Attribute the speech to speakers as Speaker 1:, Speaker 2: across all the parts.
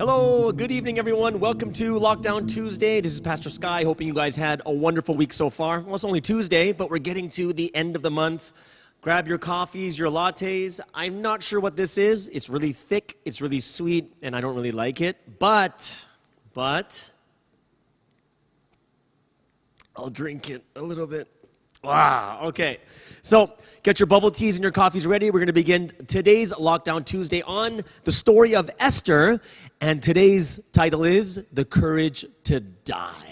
Speaker 1: Hello, good evening, everyone. Welcome to Lockdown Tuesday. This is Pastor Sky. Hoping you guys had a wonderful week so far. Well, it's only Tuesday, but we're getting to the end of the month. Grab your coffees, your lattes. I'm not sure what this is. It's really thick, it's really sweet, and I don't really like it. But, I'll drink it a little bit. Wow, okay. So, get your bubble teas and your coffees ready. We're going to begin today's Lockdown Tuesday on the story of Esther. And today's title is The Courage to Die.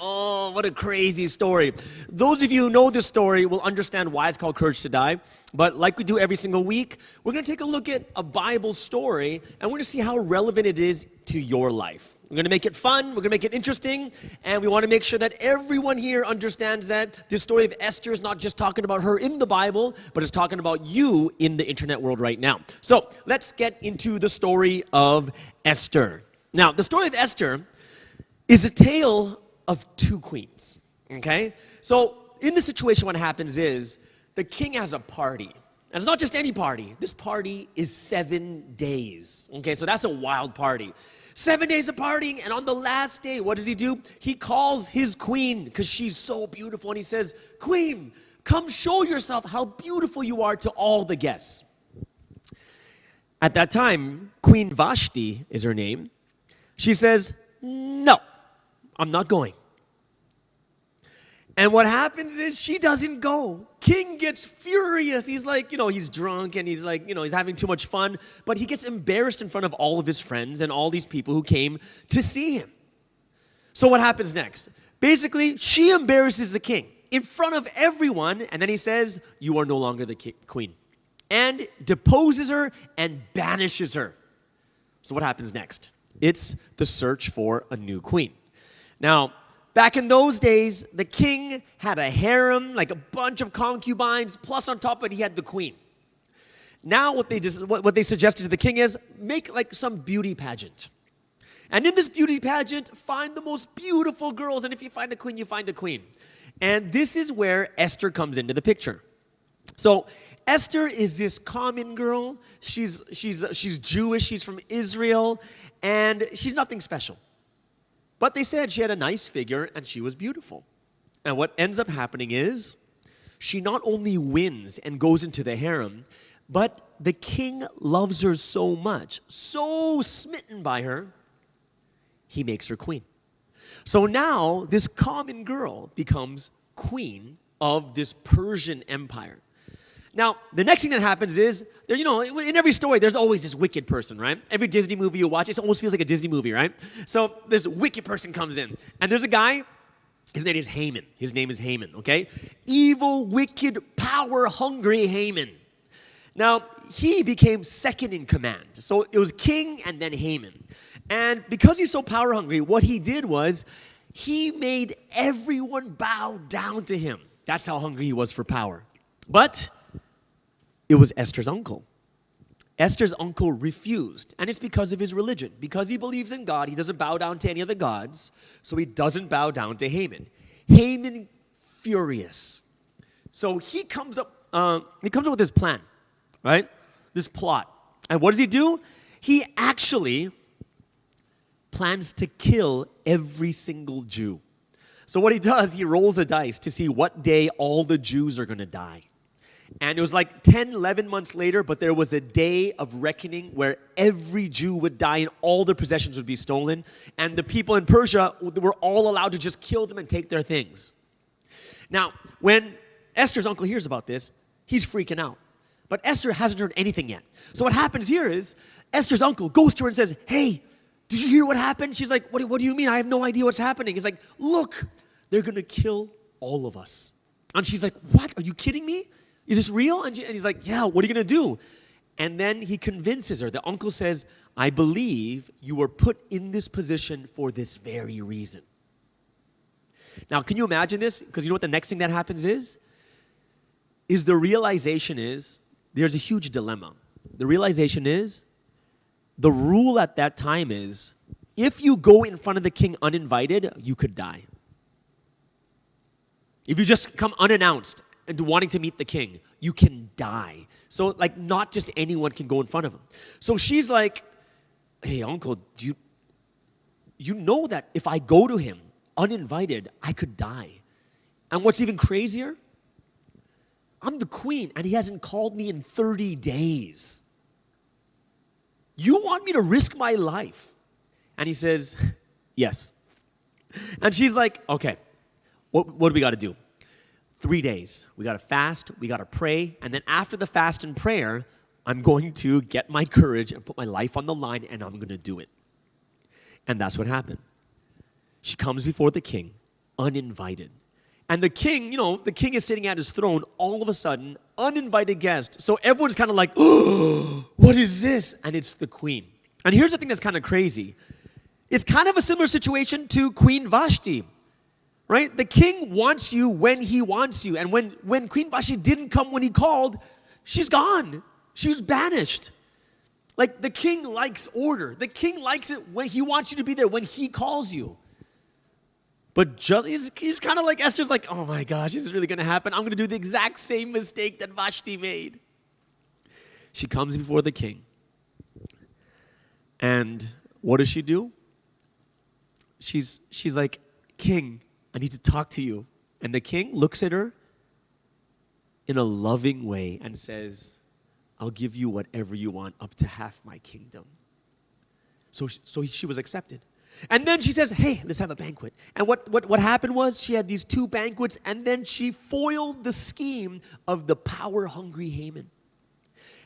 Speaker 1: Oh, what a crazy story. Those of you who know this story will understand why it's called Courage to Die. But like we do every single week, we're going to take a look at a Bible story, and we're going to see how relevant it is to your life. We're going to make it fun, we're going to make it interesting, and we want to make sure that everyone here understands that this story of Esther is not just talking about her in the Bible, but it's talking about you in the internet world right now. So let's get into the story of Esther. Now, the story of Esther is a tale of two queens, okay? So in this situation, what happens is the king has a party. And it's not just any party. This party is 7 days, okay? So that's a wild party. 7 days of partying, and on the last day, what does he do? He calls his queen because she's so beautiful, and he says, "Queen, come show yourself how beautiful you are to all the guests." At that time, Queen Vashti is her name. She says, "No, I'm not going." And what happens is she doesn't go. King gets furious. He's like, he's drunk and he's like, he's having too much fun. But he gets embarrassed in front of all of his friends and all these people who came to see him. So what happens next? Basically, she embarrasses the king in front of everyone. And then he says, "You are no longer the queen." And deposes her and banishes her. So what happens next? It's the search for a new queen. Now, back in those days, the king had a harem, like a bunch of concubines, plus on top of it, he had the queen. Now, what they suggested to the king is make like some beauty pageant. And in this beauty pageant, find the most beautiful girls. And if you find a queen, you find a queen. And this is where Esther comes into the picture. So Esther is this common girl. She's Jewish. She's from Israel. And she's nothing special. But they said she had a nice figure and she was beautiful. And what ends up happening is she not only wins and goes into the harem, but the king loves her so much, so smitten by her, he makes her queen. So now this common girl becomes queen of this Persian empire. Now, the next thing that happens is, in every story, there's always this wicked person, right? Every Disney movie you watch, it almost feels like a Disney movie, right? So this wicked person comes in, and there's a guy, his name is Haman. His name is Haman, okay? Evil, wicked, power-hungry Haman. Now, he became second in command. So it was king and then Haman. And because he's so power-hungry, what he did was he made everyone bow down to him. That's how hungry he was for power. But it was Esther's uncle. Esther's uncle refused, and it's because of his religion. Because he believes in God, he doesn't bow down to any of the gods, so he doesn't bow down to Haman. Haman, furious. So he comes up with this plan, right? This plot. And what does he do? He actually plans to kill every single Jew. So what he does, he rolls a dice to see what day all the Jews are going to die. And it was like 10, 11 months later, but there was a day of reckoning where every Jew would die and all their possessions would be stolen. And the people in Persia were all allowed to just kill them and take their things. Now, when Esther's uncle hears about this, he's freaking out. But Esther hasn't heard anything yet. So what happens here is Esther's uncle goes to her and says, "Hey, did you hear what happened?" She's like, what do you mean? I have no idea what's happening. He's like, "Look, they're going to kill all of us." And she's like, "What? Are you kidding me? Is this real?" And he's like, "Yeah, what are you going to do?" And then he convinces her. The uncle says, "I believe you were put in this position for this very reason." Now, can you imagine this? Because you know what the next thing that happens is the realization is there's a huge dilemma. The realization is the rule at that time is if you go in front of the king uninvited, you could die. If you just come unannounced and wanting to meet the king, you can die. So, not just anyone can go in front of him. So she's like, hey, uncle, you know that if I go to him uninvited, I could die. And what's even crazier, I'm the queen and he hasn't called me in 30 days. You want me to risk my life? And he says, yes. And she's like, okay, what do we got to do? 3 days. We got to fast, we got to pray, and then after the fast and prayer, I'm going to get my courage and put my life on the line and I'm going to do it. And that's what happened. She comes before the king, uninvited. And the king, the king is sitting at his throne, all of a sudden, uninvited guest. So everyone's kind of like, oh, what is this? And it's the queen. And here's the thing that's kind of crazy. It's kind of a similar situation to Queen Vashti, right? The king wants you when he wants you. And when Queen Vashti didn't come when he called, she's gone. She was banished. Like, the king likes order. The king likes it when he wants you to be there, when he calls you. But he's kind of like, Esther's like, oh my gosh, this is really going to happen. I'm going to do the exact same mistake that Vashti made. She comes before the king. And what does she do? She's like, King, I need to talk to you. And the king looks at her in a loving way and says, I'll give you whatever you want, up to half my kingdom. So she was accepted. And then she says, hey, let's have a banquet. And what happened was she had these 2 banquets, and then she foiled the scheme of the power-hungry Haman.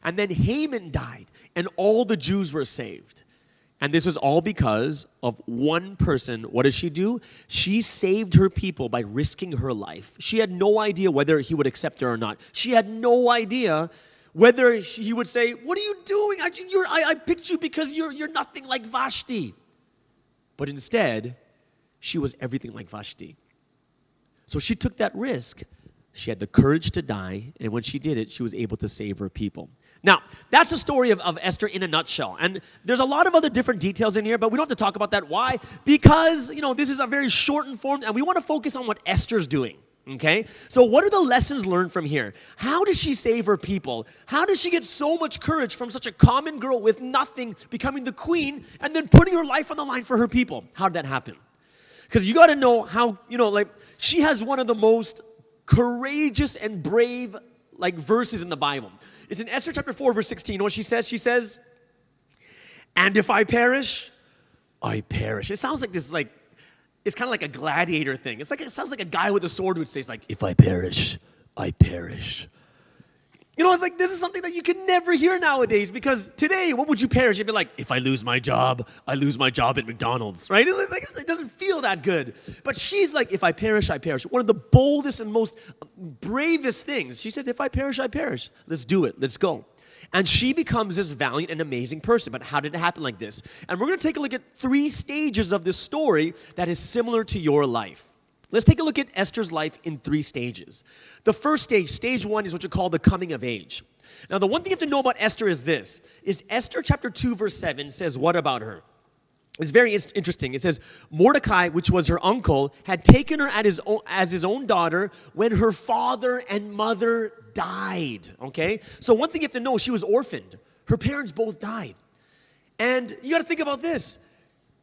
Speaker 1: And then Haman died, and all the Jews were saved. And this was all because of one person. What did she do? She saved her people by risking her life. She had no idea whether he would accept her or not. She had no idea whether he would say, what are you doing? I picked you because you're nothing like Vashti. But instead, she was everything like Vashti. So she took that risk. She had the courage to die, and when she did it, she was able to save her people. Now, that's the story of Esther in a nutshell. And there's a lot of other different details in here, but we don't have to talk about that. Why? Because, this is a very shortened form, and we want to focus on what Esther's doing. Okay? So what are the lessons learned from here? How does she save her people? How does she get so much courage from such a common girl with nothing becoming the queen and then putting her life on the line for her people? How did that happen? Because you got to know how, she has one of the most courageous and brave, verses in the Bible. It's in Esther chapter 4, verse 16. You know what she says? She says, and if I perish, I perish. It sounds like this, it's kind of like a gladiator thing. It sounds like a guy with a sword would say, if I perish, I perish. It's like, this is something that you can never hear nowadays, because today, what would you perish? You'd be like, if I lose my job, I lose my job at McDonald's, right? It doesn't feel that good. But she's like, if I perish, I perish. One of the boldest and most bravest things. She says, if I perish, I perish. Let's do it. Let's go. And she becomes this valiant and amazing person. But how did it happen like this? And we're going to take a look at 3 stages of this story that is similar to your life. Let's take a look at Esther's life in 3 stages. The first stage 1, is what you call the coming of age. Now, the one thing you have to know about Esther is this, is Esther chapter 2, verse 7 says what about her? It's very interesting. It says, Mordecai, which was her uncle, had taken her as his own daughter when her father and mother died, okay? So one thing you have to know, she was orphaned. Her parents both died. And you got to think about this.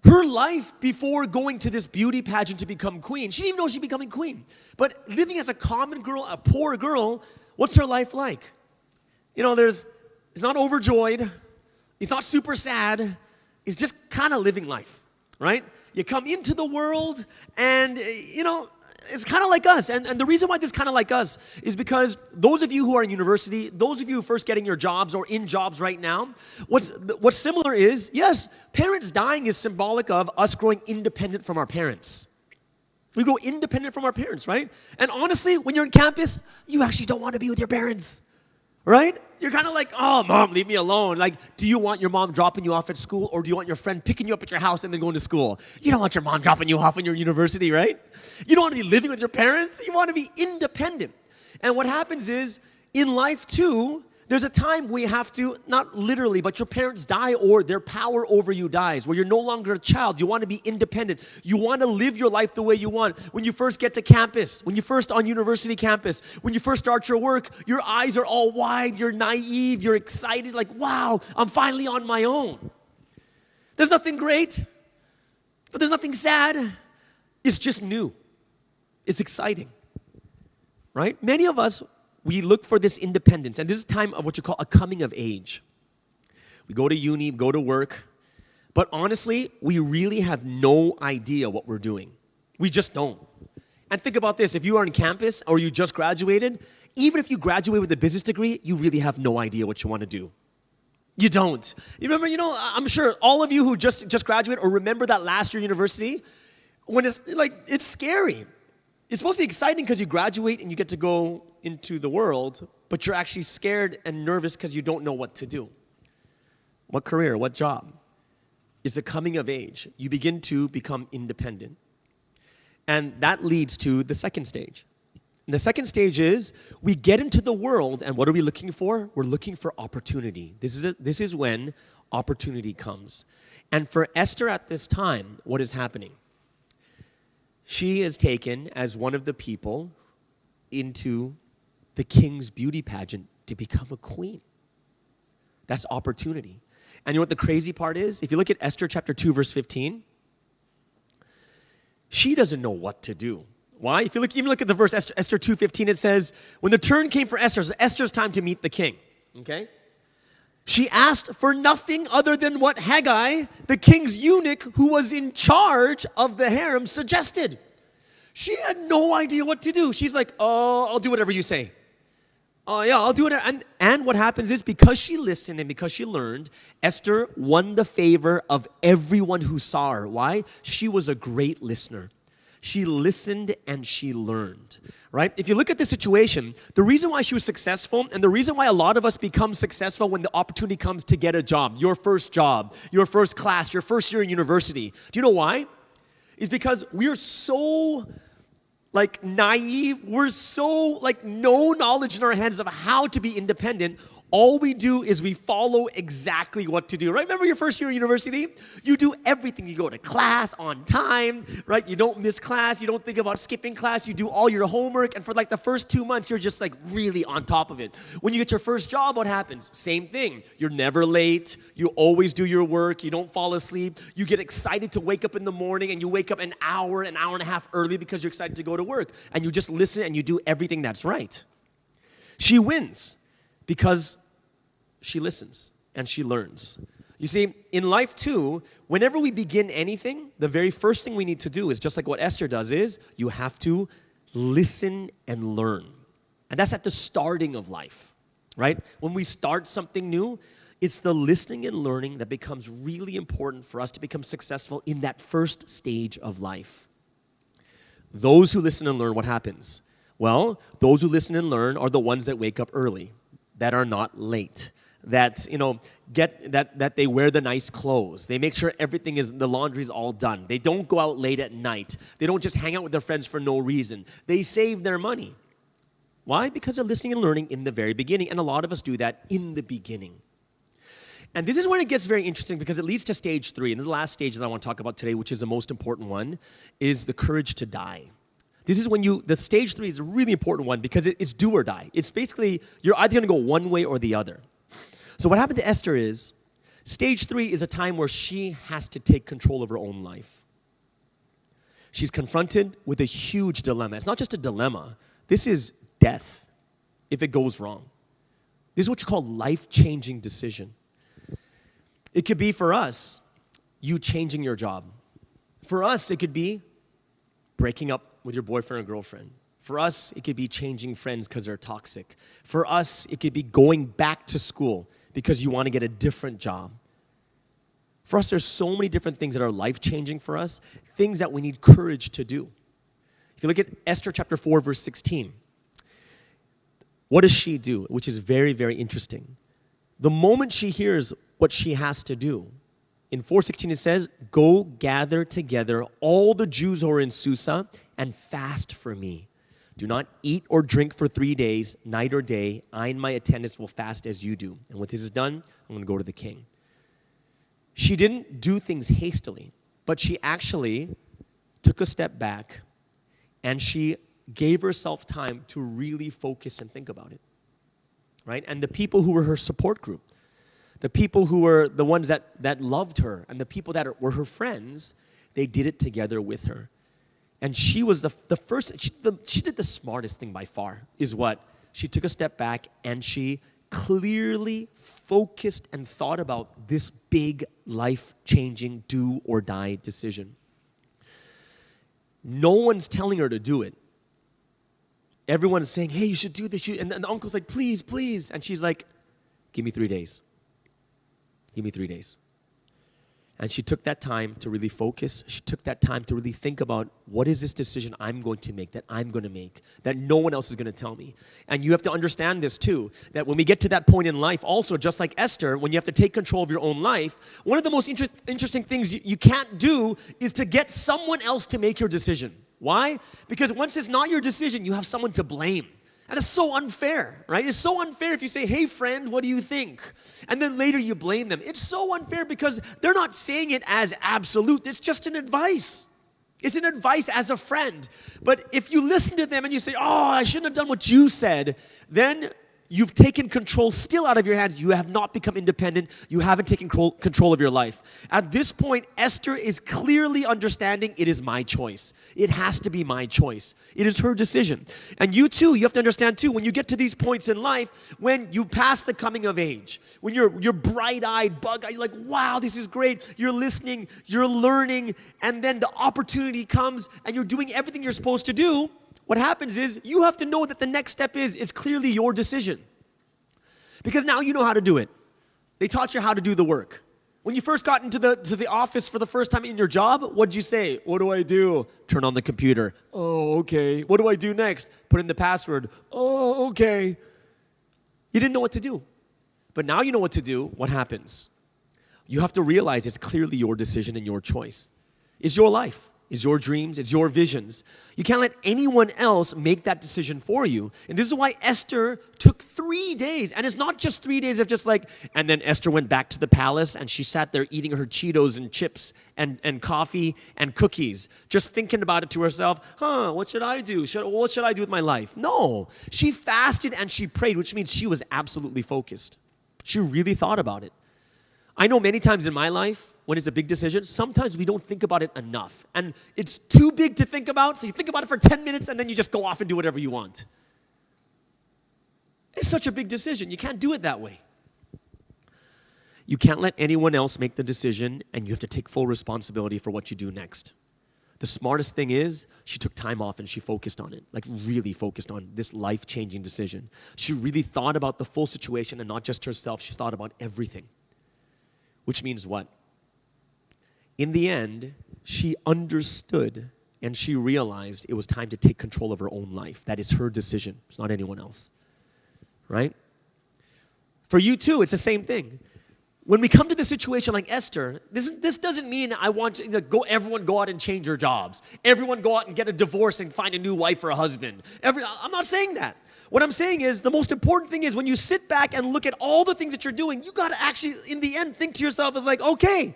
Speaker 1: Her life before going to this beauty pageant to become queen, she didn't even know she'd becoming queen. But living as a common girl, a poor girl, what's her life like? It's not overjoyed. It's not super sad. It's just kind of living life, right? You come into the world and, it's kind of like us. And the reason why this is kind of like us is because those of you who are in university, those of you who are first getting your jobs or in jobs right now, what's similar is, yes, parents dying is symbolic of us growing independent from our parents. We grow independent from our parents, right? And honestly, when you're in campus, you actually don't want to be with your parents, right? You're kind of like, oh, mom, leave me alone. Do you want your mom dropping you off at school, or do you want your friend picking you up at your house and then going to school? You don't want your mom dropping you off when you're in university, right? You don't want to be living with your parents. You want to be independent. And what happens is, in life too, there's a time we have to, not literally, but your parents die or their power over you dies, where you're no longer a child. You want to be independent. You want to live your life the way you want. When you first get to campus, when you're first on university campus, when you first start your work, your eyes are all wide, you're naive, you're excited, wow, I'm finally on my own. There's nothing great, but there's nothing sad. It's just new. It's exciting, right? Many of us, we look for this independence, and this is time of what you call a coming of age. We go to uni, go to work, but honestly, we really have no idea what we're doing. We just don't. And think about this, if you are on campus or you just graduated, even if you graduate with a business degree, you really have no idea what you want to do. You don't. You remember, I'm sure all of you who just graduated or remember that last year university, when it's scary. It's supposed to be exciting because you graduate and you get to go into the world, but you're actually scared and nervous because you don't know what to do. What career, what job? It's a coming of age. You begin to become independent. And that leads to the second stage. And the second stage is we get into the world, and what are we looking for? We're looking for opportunity. This is when opportunity comes. And for Esther at this time, what is happening? She is taken as one of the people into the king's beauty pageant to become a queen. That's opportunity. And you know what the crazy part is? If you look at Esther chapter 2, verse 15, she doesn't know what to do. Why? If you even look at the verse, Esther 2:15, it says, when the turn came for Esther, so Esther's time to meet the king, okay? She asked for nothing other than what Haggai, the king's eunuch who was in charge of the harem, suggested. She had no idea what to do. She's like, oh, I'll do whatever you say. Oh, yeah, I'll do it. And what happens is because she listened and because she learned, Esther won the favor of everyone who saw her. Why? She was a great listener. She listened and she learned, right? If you look at the situation, the reason why she was successful and the reason why a lot of us become successful when the opportunity comes to get a job, your first class, your first year in university. Do you know why? It's because we're so naive. We're so no knowledge in our hands of how to be independent. All we do is we follow exactly what to do, right? Remember your first year of university? You do everything. You go to class on time, right? You don't miss class. You don't think about skipping class. You do all your homework. And for the first 2 months, you're just really on top of it. When you get your first job, what happens? Same thing. You're never late. You always do your work. You don't fall asleep. You get excited to wake up in the morning and you wake up an hour and a half early because you're excited to go to work. And you just listen and you do everything that's right. She wins because she listens and she learns. You see, in life too, whenever we begin anything, the very first thing we need to do is just like what Esther does is you have to listen and learn. And that's at the starting of life, right? When we start something new, it's the listening and learning that becomes really important for us to become successful in that first stage of life. Those who listen and learn, what happens? Well, those who listen and learn are the ones that wake up early, that are not late, that that they wear the nice clothes. They make sure the laundry's all done. They don't go out late at night. They don't just hang out with their friends for no reason. They save their money. Why? Because they're listening and learning in the very beginning, and a lot of us do that in the beginning. And this is when it gets very interesting because it leads to stage 3, and this is the last stage that I want to talk about today, which is the most important one, is the courage to die. This is when the stage 3 is a really important one because it's do or die. It's basically, you're either going to go one way or the other. So what happened to Esther is, stage 3 is a time where she has to take control of her own life. She's confronted with a huge dilemma. It's not just a dilemma. This is death if it goes wrong. This is what you call life-changing decision. It could be for us, you changing your job. For us, it could be breaking up with your boyfriend or girlfriend. For us, it could be changing friends because they're toxic. For us, it could be going back to school because you want to get a different job. For us, there's so many different things that are life-changing for us, things that we need courage to do. If you look at Esther chapter 4, verse 16, what does she do? Which is very, very interesting. The moment she hears what she has to do, in 4:16 it says, "Go gather together all the Jews who are in Susa and fast for me. Do not eat or drink for 3 days, night or day. I and my attendants will fast as you do. And when this is done, I'm going to go to the king." She didn't do things hastily, but she actually took a step back and she gave herself time to really focus and think about it, right? And the people who were her support group, The people who were the ones that loved her and the people that were her friends, they did it together with her. And she was the first, she did the smartest thing by far, is what? She took a step back and she clearly focused and thought about this big, life-changing, do or die decision. No one's telling her to do it. Everyone's saying, hey, you should do this. And the uncle's like, please, please. And she's like, give me 3 days. Give me 3 days. And she took that time to really focus. She took that time to really think about, what is this decision I'm going to make, that I'm going to make, that no one else is going to tell me. And you have to understand this too, that when we get to that point in life, also just like Esther, when you have to take control of your own life, one of the most interesting things you can't do is to get someone else to make your decision. Why? Because once it's not your decision, you have someone to blame. And it's so unfair, right? It's so unfair if you say, hey, friend, what do you think? And then later you blame them. It's so unfair because they're not saying it as absolute. It's just an advice. It's an advice as a friend. But if you listen to them and you say, oh, I shouldn't have done what you said, then you've taken control still out of your hands. You have not become independent. You haven't taken control of your life. At this point, Esther is clearly understanding it is my choice. It has to be my choice. It is her decision. And you too, you have to understand too, when you get to these points in life, when you pass the coming of age, when you're bright-eyed, bug-eyed, you're like, wow, this is great. You're listening, you're learning, and then the opportunity comes and you're doing everything you're supposed to do. What happens is you have to know that the next step is clearly your decision. Because now you know how to do it. They taught you how to do the work. When you first got into the office for the first time in your job, what did you say? What do I do? Turn on the computer. Oh, okay. What do I do next? Put in the password. Oh, okay. You didn't know what to do. But now you know what to do. What happens? You have to realize it's clearly your decision and your choice. It's your life. It's your dreams, it's your visions. You can't let anyone else make that decision for you. And this is why Esther took 3 days. And it's not just 3 days of just like, and then Esther went back to the palace and she sat there eating her Cheetos and chips and coffee and cookies, just thinking about it to herself, what should I do? What should I do with my life? No, she fasted and she prayed, which means she was absolutely focused. She really thought about it. I know many times in my life, when it's a big decision, sometimes we don't think about it enough. And it's too big to think about, so you think about it for 10 minutes and then you just go off and do whatever you want. It's such a big decision. You can't do it that way. You can't let anyone else make the decision, and you have to take full responsibility for what you do next. The smartest thing is, she took time off and she focused on it, like really focused on this life-changing decision. She really thought about the full situation and not just herself. She thought about everything. Which means what? In the end, she understood and she realized it was time to take control of her own life. That is her decision. It's not anyone else. Right? For you too, it's the same thing. When we come to the situation like Esther, this doesn't mean I want everyone go out and change your jobs. Everyone go out and get a divorce and find a new wife or a husband. I'm not saying that. What I'm saying is the most important thing is when you sit back and look at all the things that you're doing, you got to actually, in the end, think to yourself of like, okay,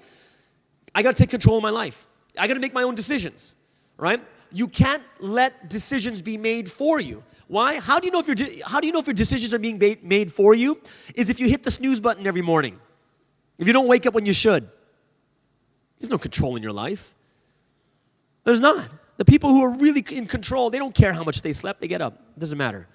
Speaker 1: I got to take control of my life. I got to make my own decisions, right? You can't let decisions be made for you. Why? How do you know if your decisions are being made for you? Is if you hit the snooze button every morning. If you don't wake up when you should. There's no control in your life. There's not. The people who are really in control, they don't care how much they slept. They get up. It doesn't matter.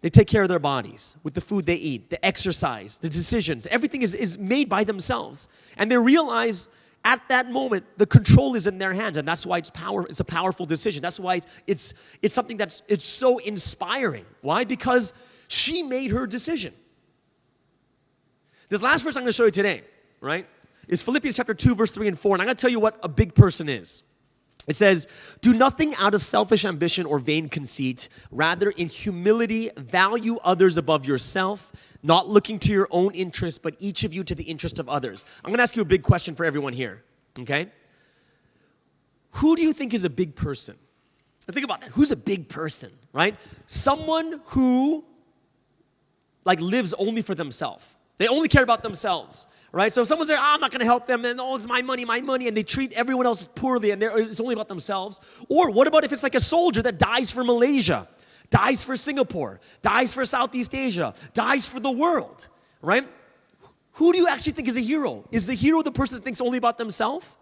Speaker 1: They take care of their bodies with the food they eat, the exercise, the decisions. Everything is made by themselves. And they realize at that moment, the control is in their hands. And that's why it's a powerful decision. That's why it's something it's so inspiring. Why? Because she made her decision. This last verse I'm going to show you today, right, is Philippians chapter 2, verse 3 and 4. And I'm going to tell you what a big person is. It says, do nothing out of selfish ambition or vain conceit. Rather, in humility, value others above yourself, not looking to your own interest, but each of you to the interest of others. I'm going to ask you a big question for everyone here, okay? Who do you think is a big person? Now think about that. Who's a big person, right? Someone who, lives only for themselves. They only care about themselves, right? So if someone's there, I'm not going to help them, and it's my money, and they treat everyone else poorly, and it's only about themselves. Or what about if it's like a soldier that dies for Malaysia, dies for Singapore, dies for Southeast Asia, dies for the world, right? Who do you actually think is a hero? Is the hero the person that thinks only about themselves?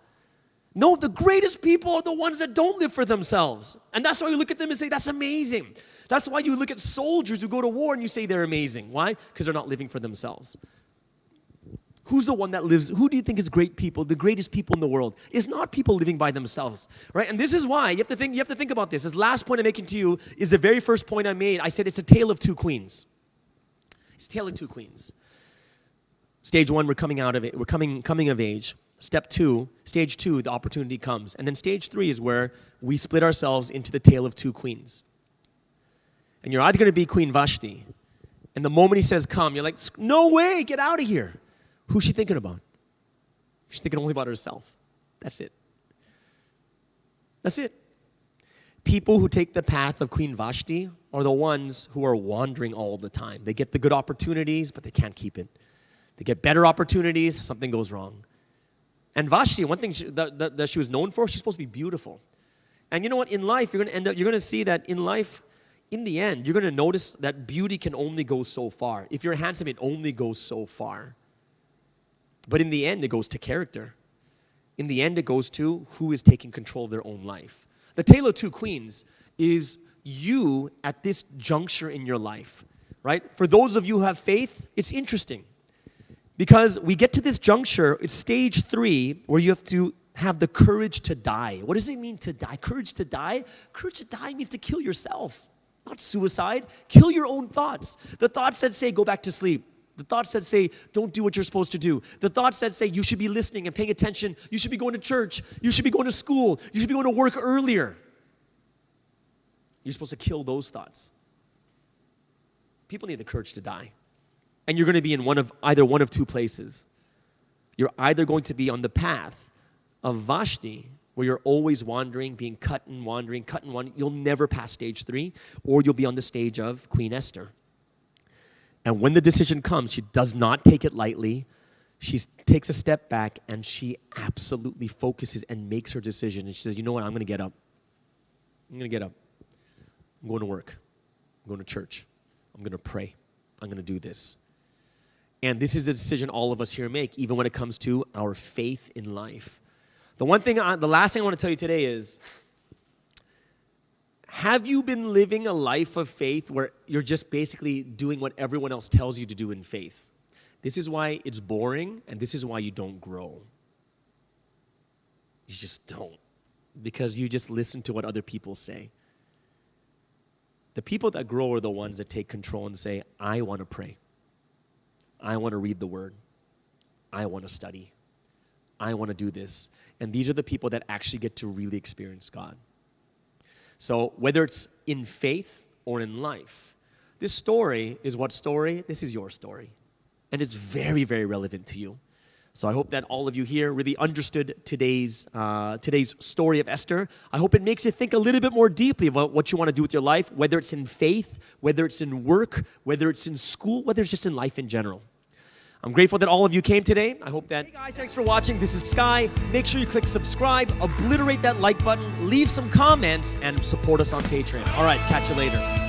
Speaker 1: No, the greatest people are the ones that don't live for themselves. And that's why you look at them and say, that's amazing. That's why you look at soldiers who go to war and you say they're amazing. Why? Because they're not living for themselves. Who's the one that lives? Who do you think is great people? The greatest people in the world is not people living by themselves, right? And this is why you have to think about this. This last point I'm making to you is the very first point I made. I said it's a tale of two queens. It's a tale of two queens. Stage one, we're coming out of it. We're coming of age. Step two, stage two, the opportunity comes. And then stage three is where we split ourselves into the tale of two queens. And you're either going to be Queen Vashti, and the moment he says come, you're like, no way, get out of here. Who's she thinking about? She's thinking only about herself. That's it. That's it. People who take the path of Queen Vashti are the ones who are wandering all the time. They get the good opportunities, but they can't keep it. They get better opportunities, something goes wrong. And Vashti, one thing that she was known for, she's supposed to be beautiful. And you know what? In life, you're going to see that in life, in the end, you're going to notice that beauty can only go so far. If you're handsome, it only goes so far. But in the end, it goes to character. In the end, it goes to who is taking control of their own life. The tale of two queens is you at this juncture in your life, right? For those of you who have faith, it's interesting. Because we get to this juncture, it's stage 3, where you have to have the courage to die. What does it mean to die? Courage to die? Courage to die means to kill yourself, not suicide. Kill your own thoughts. The thoughts that say, go back to sleep. The thoughts that say, don't do what you're supposed to do. The thoughts that say, you should be listening and paying attention. You should be going to church. You should be going to school. You should be going to work earlier. You're supposed to kill those thoughts. People need the courage to die. And you're going to be in either one of two places. You're either going to be on the path of Vashti, where you're always wandering, being cut and wandering. You'll never pass stage 3. Or you'll be on the stage of Queen Esther. And when the decision comes, she does not take it lightly. She takes a step back and she absolutely focuses and makes her decision. And she says, you know what, I'm going to get up. I'm going to get up. I'm going to work. I'm going to church. I'm going to pray. I'm going to do this. And this is a decision all of us here make, even when it comes to our faith in life. The last thing I want to tell you today is, have you been living a life of faith where you're just basically doing what everyone else tells you to do in faith? This is why it's boring, and this is why you don't grow. You just don't, because you just listen to what other people say. The people that grow are the ones that take control and say, I want to pray. I want to read the word. I want to study. I want to do this. And these are the people that actually get to really experience God. So whether it's in faith or in life, this story is what story? This is your story. And it's very, very relevant to you. So I hope that all of you here really understood today's story of Esther. I hope it makes you think a little bit more deeply about what you want to do with your life, whether it's in faith, whether it's in work, whether it's in school, whether it's just in life in general. I'm grateful that all of you came today. I hope that... Hey guys, thanks for watching. This is Sky. Make sure you click subscribe, obliterate that like button, leave some comments, and support us on Patreon. All right, catch you later.